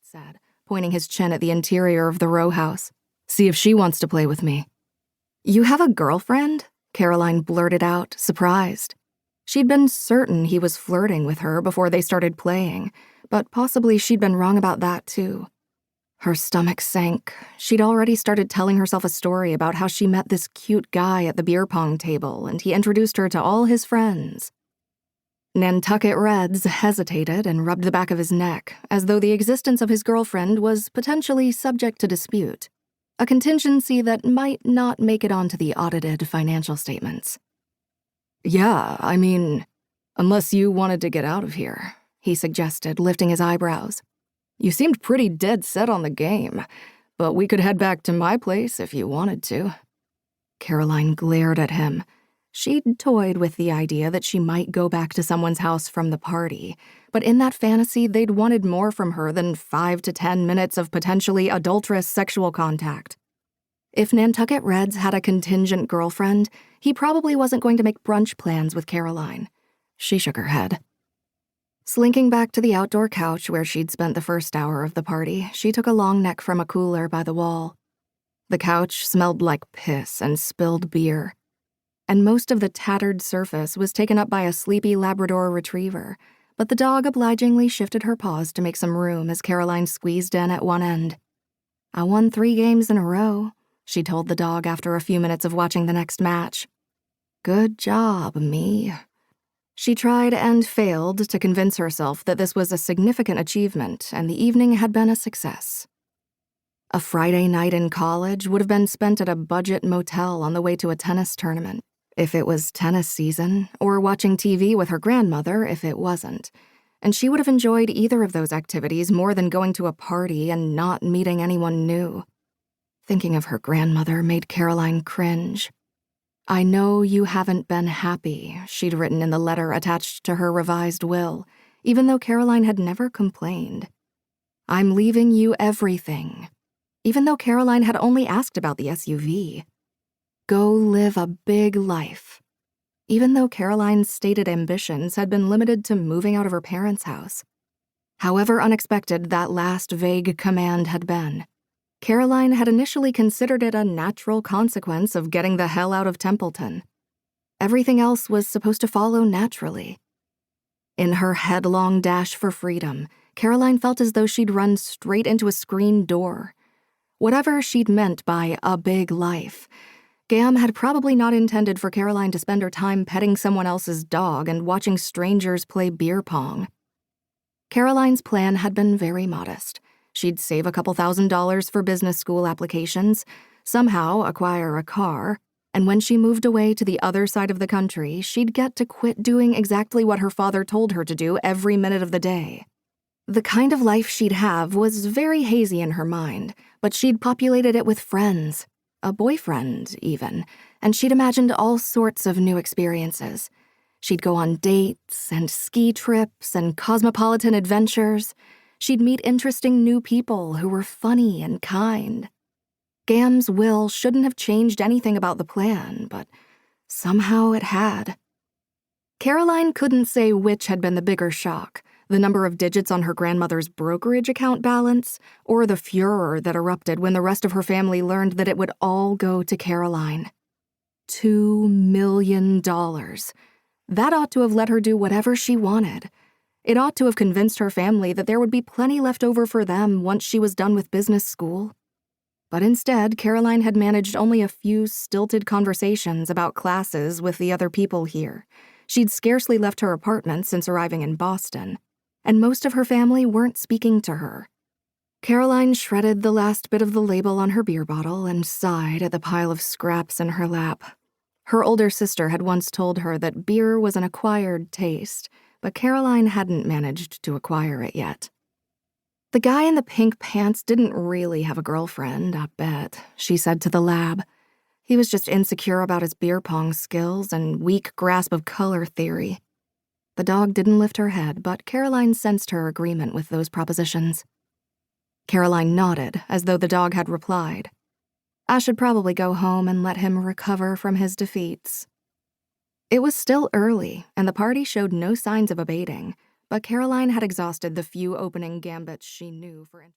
said, pointing his chin at the interior of the row house. "See if she wants to play with me." "You have a girlfriend?" Caroline blurted out, surprised. She'd been certain he was flirting with her before they started playing, but possibly she'd been wrong about that too. Her stomach sank. She'd already started telling herself a story about how she met this cute guy at the beer pong table and he introduced her to all his friends. Nantucket Reds hesitated and rubbed the back of his neck, as though the existence of his girlfriend was potentially subject to dispute, a contingency that might not make it onto the audited financial statements. "Yeah, I mean, unless you wanted to get out of here," he suggested, lifting his eyebrows. "You seemed pretty dead set on the game, but we could head back to my place if you wanted to." Caroline glared at him. She'd toyed with the idea that she might go back to someone's house from the party, but in that fantasy, they'd wanted more from her than 5 to 10 minutes of potentially adulterous sexual contact. If Nantucket Reds had a contingent girlfriend, he probably wasn't going to make brunch plans with Caroline. She shook her head. Slinking back to the outdoor couch where she'd spent the first hour of the party, she took a long neck from a cooler by the wall. The couch smelled like piss and spilled beer, and most of the tattered surface was taken up by a sleepy Labrador retriever, but the dog obligingly shifted her paws to make some room as Caroline squeezed in at one end. "I won 3 games in a row," she told the dog after a few minutes of watching the next match. "Good job, me." She tried and failed to convince herself that this was a significant achievement and the evening had been a success. A Friday night in college would have been spent at a budget motel on the way to a tennis tournament, if it was tennis season, or watching TV with her grandmother if it wasn't, and she would have enjoyed either of those activities more than going to a party and not meeting anyone new. Thinking of her grandmother made Caroline cringe. "I know you haven't been happy," she'd written in the letter attached to her revised will, even though Caroline had never complained. "I'm leaving you everything," even though Caroline had only asked about the SUV. "Go live a big life," even though Caroline's stated ambitions had been limited to moving out of her parents' house. However unexpected that last vague command had been, Caroline had initially considered it a natural consequence of getting the hell out of Templeton. Everything else was supposed to follow naturally. In her headlong dash for freedom, Caroline felt as though she'd run straight into a screen door. Whatever she'd meant by a big life, Gam had probably not intended for Caroline to spend her time petting someone else's dog and watching strangers play beer pong. Caroline's plan had been very modest. She'd save a couple $1,000s for business school applications, somehow acquire a car, and when she moved away to the other side of the country, she'd get to quit doing exactly what her father told her to do every minute of the day. The kind of life she'd have was very hazy in her mind, but she'd populated it with friends, a boyfriend even, and she'd imagined all sorts of new experiences. She'd go on dates and ski trips and cosmopolitan adventures. She'd meet interesting new people who were funny and kind. Gam's will shouldn't have changed anything about the plan, but somehow it had. Caroline couldn't say which had been the bigger shock, the number of digits on her grandmother's brokerage account balance, or the furor that erupted when the rest of her family learned that it would all go to Caroline. $2 million. That ought to have let her do whatever she wanted. It ought to have convinced her family that there would be plenty left over for them once she was done with business school. But instead, Caroline had managed only a few stilted conversations about classes with the other people here. She'd scarcely left her apartment since arriving in Boston, and most of her family weren't speaking to her. Caroline shredded the last bit of the label on her beer bottle and sighed at the pile of scraps in her lap. Her older sister had once told her that beer was an acquired taste, but Caroline hadn't managed to acquire it yet. "The guy in the pink pants didn't really have a girlfriend, I bet," she said to the lab. "He was just insecure about his beer pong skills and weak grasp of color theory." The dog didn't lift her head, but Caroline sensed her agreement with those propositions. Caroline nodded, as though the dog had replied. "I should probably go home and let him recover from his defeats." It was still early, and the party showed no signs of abating, but Caroline had exhausted the few opening gambits she knew for